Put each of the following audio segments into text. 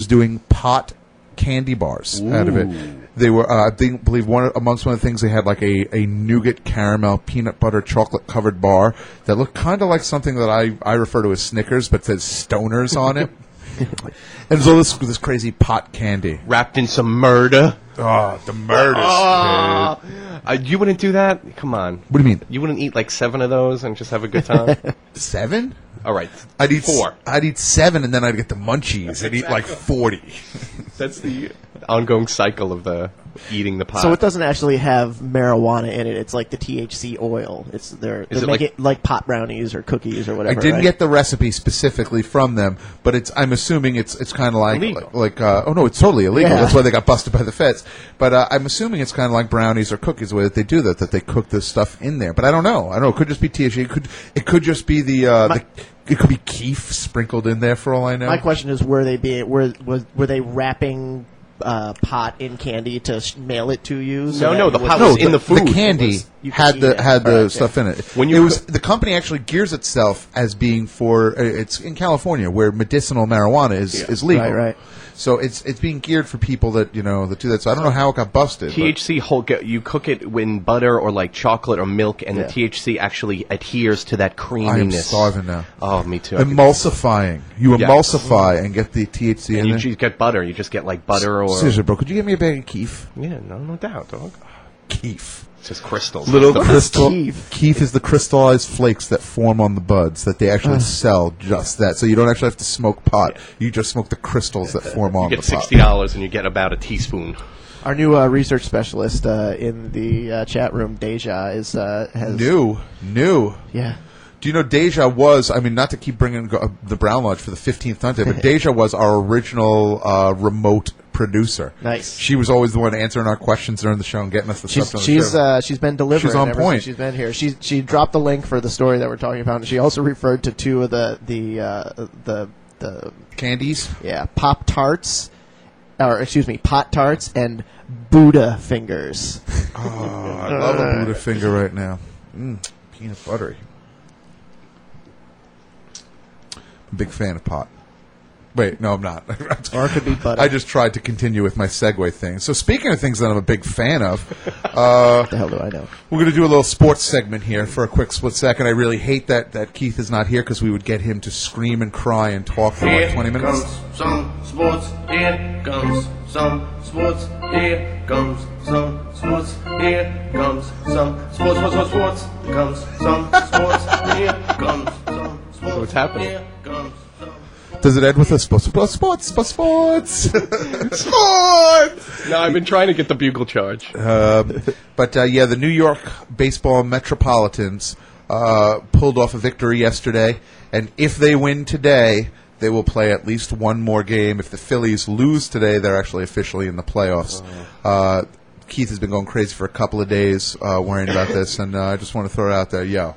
doing pot candy bars out of it. They were, I believe, amongst one of the things they had like a nougat caramel peanut butter chocolate covered bar that looked kind of like something that I refer to as Snickers, but says Stoners on it. And so this crazy pot candy wrapped in some murder. Oh, the murders. You wouldn't do that? Come on. What do you mean? You wouldn't eat like 7 of those and just have a good time? 7? All right. I'd eat 4. I'd eat 7, and then I'd get the munchies and eat like 40. That's the ongoing cycle of the eating the pot. So it doesn't actually have marijuana in it. It's like the THC oil. They make it like pot brownies or cookies or whatever. I didn't right? get the recipe specifically from them, but I'm assuming it's kind of like illegal. Oh no, it's totally illegal. Yeah. That's why they got busted by the feds. But I'm assuming it's kind of like brownies or cookies the way that they do that they cook this stuff in there. But I don't know. It could just be THC. It could just be it could be keef sprinkled in there for all I know. My question is, were they wrapping pot in candy to mail it to you? No, the pot was in the food. The candy had the stuff in it. The company actually gears itself as being for it's in California where medicinal marijuana is legal. Right. So it's being geared for people that that do that. So I don't know how it got busted. THC you cook it in butter or like chocolate or milk, and the THC actually adheres to that creaminess. I am starving now. Oh, me too. Emulsifying. You emulsify and get the THC in and there. You get butter. You just get like butter or. Seriously, bro, could you get me a bag of keef? Yeah, no doubt, dog. Keef. It's just crystals. Little crystal. Keef is the crystallized flakes that form on the buds that they actually sell just that. So you don't actually have to smoke pot. Yeah. You just smoke the crystals that form on the pot. You get $60 and you get about a teaspoon. Our new research specialist in the chat room, Deja, has new. Yeah. Do you know Deja was, not to keep bringing the Brown Lodge for the 15th time today, but Deja was our original remote producer. Nice. She was always the one answering our questions during the show and getting us the stuff on the show. She's been delivering. She's on ever point. Since she's been here. She dropped the link for the story that we're talking about. And she also referred to 2 of the candies. Yeah, Pop-Tarts. Pot-Tarts and Buddha fingers. Oh, I love a Buddha finger right now. Peanut buttery. I'm a big fan of pot. Wait, no, I'm not. Or it could be butter. I just tried to continue with my segue thing. So speaking of things that I'm a big fan of, what the hell do I know? We're going to do a little sports segment here for a quick split second. I really hate that Keith is not here because we would get him to scream and cry and talk for like 20 minutes. Here comes some sports. Here comes some sports. Here comes some sports. Here comes some sports. Sports. Comes some sports. Here comes some sports. What's happening? Here comes. Does it end with a sports? Sports! No, I've been trying to get the bugle charge. But the New York baseball Metropolitans pulled off a victory yesterday, and if they win today, they will play at least one more game. If the Phillies lose today, they're actually officially in the playoffs. Keith has been going crazy for a couple of days worrying about this, and I just want to throw it out there,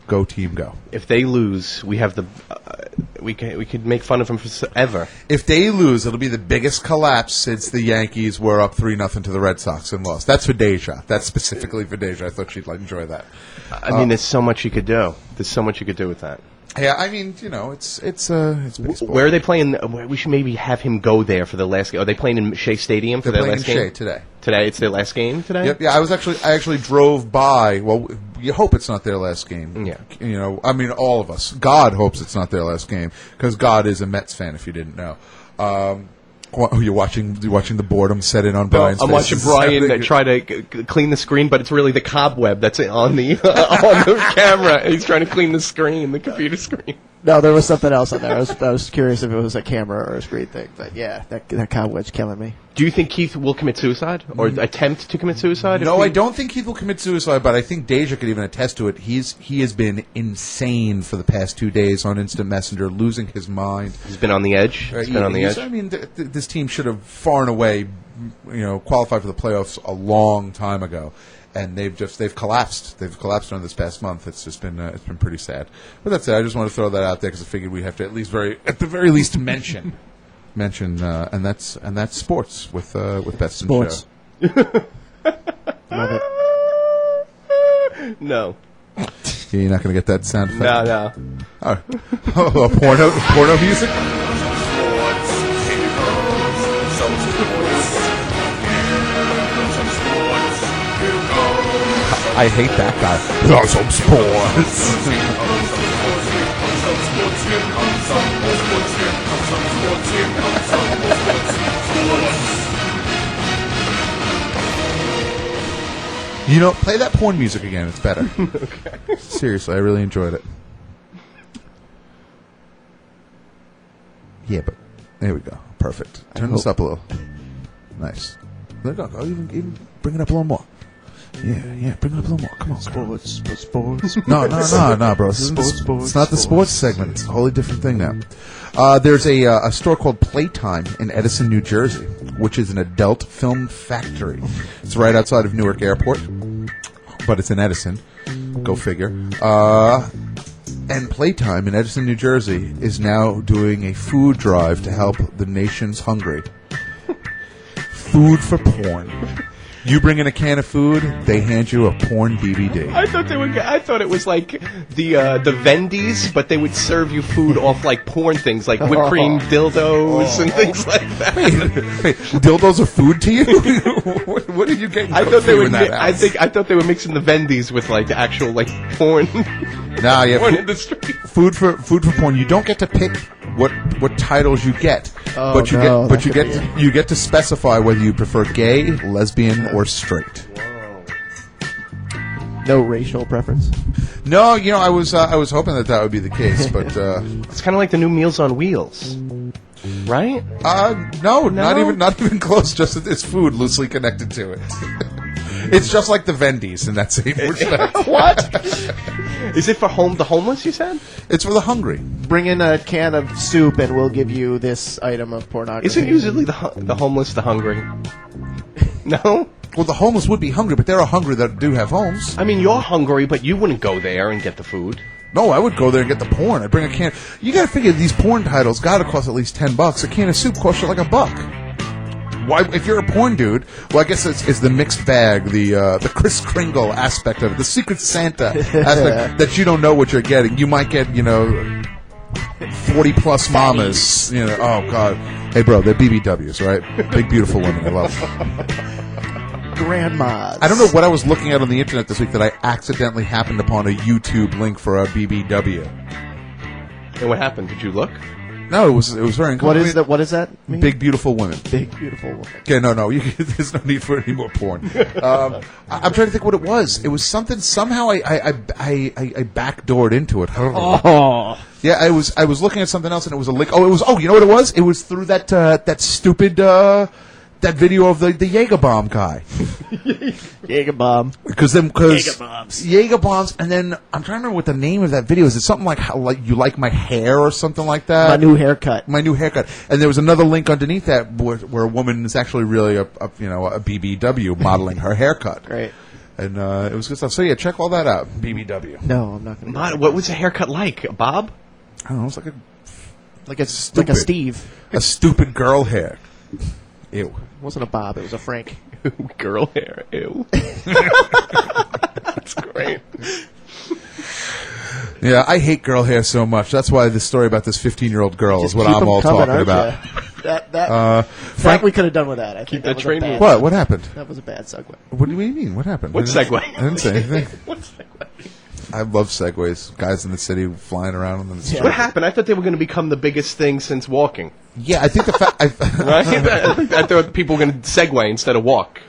go team, go! If they lose, we have we could make fun of them forever. If they lose, it'll be the biggest collapse since the Yankees were up 3-0 to the Red Sox and lost. That's for Deja. That's specifically for Deja. I thought she'd enjoy that. There's so much you could do. There's so much you could do with that. Yeah, it's baseball. Where are they playing? We should maybe have him go there for the last game. Are they playing in Shea Stadium for their last game? They're playing in Shea today. Today, it's their last game today? Yep. Yeah, I actually drove by. Well, you hope it's not their last game. Yeah. All of us. God hopes it's not their last game because God is a Mets fan. If you didn't know. You're watching the boredom set in on Brian's face. I'm watching Brian try to clean the screen, but it's really the cobweb that's on the on the camera. He's trying to clean the screen, the computer screen. No, there was something else on there. I was curious if it was a camera or a screen thing. But yeah, that cobweb's killing me. Do you think Keith will commit suicide or attempt to commit suicide? No, I don't think Keith will commit suicide, but I think Deja could even attest to it. He has been insane for the past 2 days on Instant Messenger, losing his mind. He's been on the edge. He's been on the edge. This team should have far and away, qualified for the playoffs a long time ago. And they've collapsed. They've collapsed on this past month. It's just been pretty sad. But that's it. I just want to throw that out there because I figured we have to at the very least mention, and that's sports with Best in Sports. Show. Love it. No. You're not going to get that sound effect. No. Oh, porno music. Sports. Here comes I hate that guy. Throw some sports. You know, play that porn music again. It's better. Okay. Seriously, I really enjoyed it. Yeah, but there we go. Perfect. Turn this up a little. Nice. There we go. Even bring it up a little more. Yeah, bring it up a little more. Come on. Sports. No, bro. It's not the sports segment. It's a wholly different thing now. There's a store called Playtime in Edison, New Jersey, which is an adult film factory. It's right outside of Newark Airport, but it's in Edison. Go figure. And Playtime in Edison, New Jersey is now doing a food drive to help the nation's hungry. Food for porn. You bring in a can of food, they hand you a porn DVD. I thought it was like the Vendies, but they would serve you food off like porn things, like whipped cream dildos and things like that. Wait, dildos are food to you? What did you get? I thought they were mixing the Vendies with like actual like porn. Nah, yeah, porn industry. Food for porn. You don't get to pick what titles you get, but you get to specify whether you prefer gay, lesbian, or straight. No racial preference. No, you know, I was hoping that would be the case, but it's kind of like the new Meals on Wheels, right? No, not even close. Just that it's food loosely connected to it. It's just like the Vendies in that same respect. What? Is it for the homeless, you said? It's for the hungry. Bring in a can of soup and we'll give you this item of pornography. Isn't usually the homeless the hungry? No? Well, the homeless would be hungry, but there are hungry that do have homes. I mean, you're hungry, but you wouldn't go there and get the food. No, I would go there and get the porn. I'd bring a can. You got to figure these porn titles got to cost at least $10. A can of soup costs you like $1. Why, if you're a porn dude, well, I guess it's the mixed bag, the Kris Kringle aspect of it, the Secret Santa aspect that you don't know what you're getting. You might get, 40-plus mamas, oh, God. Hey, bro, they're BBWs, right? Big, beautiful women. I love them. Grandmas. I don't know what I was looking at on the internet this week that I accidentally happened upon a YouTube link for a BBW. And what happened? Did you look? No, it was very inconvenient. What does that mean? Big, beautiful women. Big, beautiful woman. Okay, no. There's no need for any more porn. I'm trying to think what it was. It was something. Somehow I backdoored into it. Oh. Yeah, I was looking at something else and it was a link. You know what it was? It was through that stupid that video of the Jaeger bomb guy. Jaeger bomb. Because Jaeger bombs, and then I'm trying to remember what the name of that video is. It's something like how you like my hair or something like that. My new haircut. And there was another link underneath that where a woman is actually really a BBW modeling her haircut. Great. And it was good stuff. So yeah, check all that out. BBW. No, I'm not going to. What was the haircut like? A bob? I don't know. It's like a Steve. A stupid girl hair. Ew. It wasn't a bob. It was a Frank. Girl hair. Ew. That's great. Yeah, I hate girl hair so much. That's why this story about this 15-year-old girl is what I'm all talking about. Frank, we could have done with that. I think that was train a bad. What happened? That was a bad segue. What do you mean? What happened? What segue? I didn't say anything. What segue? I love segways. Guys in the city flying around on the street. What happened? I thought they were going to become the biggest thing since walking. Yeah, I think the fact. Right? I thought people were going to segue instead of walk.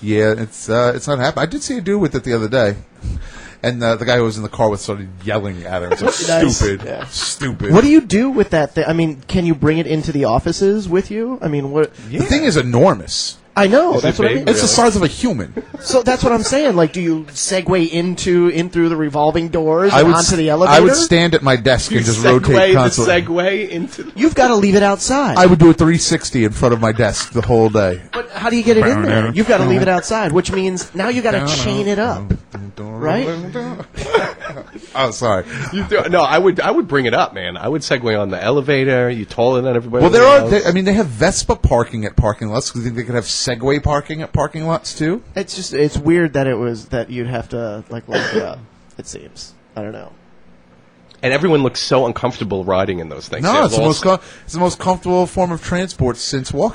Yeah, it's not happening. I did see a dude with it the other day, and the guy who was in the car with started yelling at him. It's like, Nice. stupid, Yeah. stupid. What do you do with that thing? I mean, can you bring it into the offices with you? I mean, what? The thing is enormous. I know. Is That's it what I big? mean. It's the size of a human. So that's what I'm saying. Like, do you segue in through the revolving doors and onto the elevator? I would stand at my desk and just rotate The constantly. segue into. You've got to leave it outside. I would do a 360 in front of my desk the whole day. But how do you get it in there? You've got to leave it outside, which means now you got to chain it up, right? Oh, sorry. No, I would bring it up, man. I would segue on the elevator. You taller than everybody. Well, there are. else. They have Vespa parking at parking lots. Do you think they could have Segway parking at parking lots too? It's weird that you'd have to like look it up. It seems. I don't know. And everyone looks so uncomfortable riding in those things. No, it's the most comfortable form of transport since walking.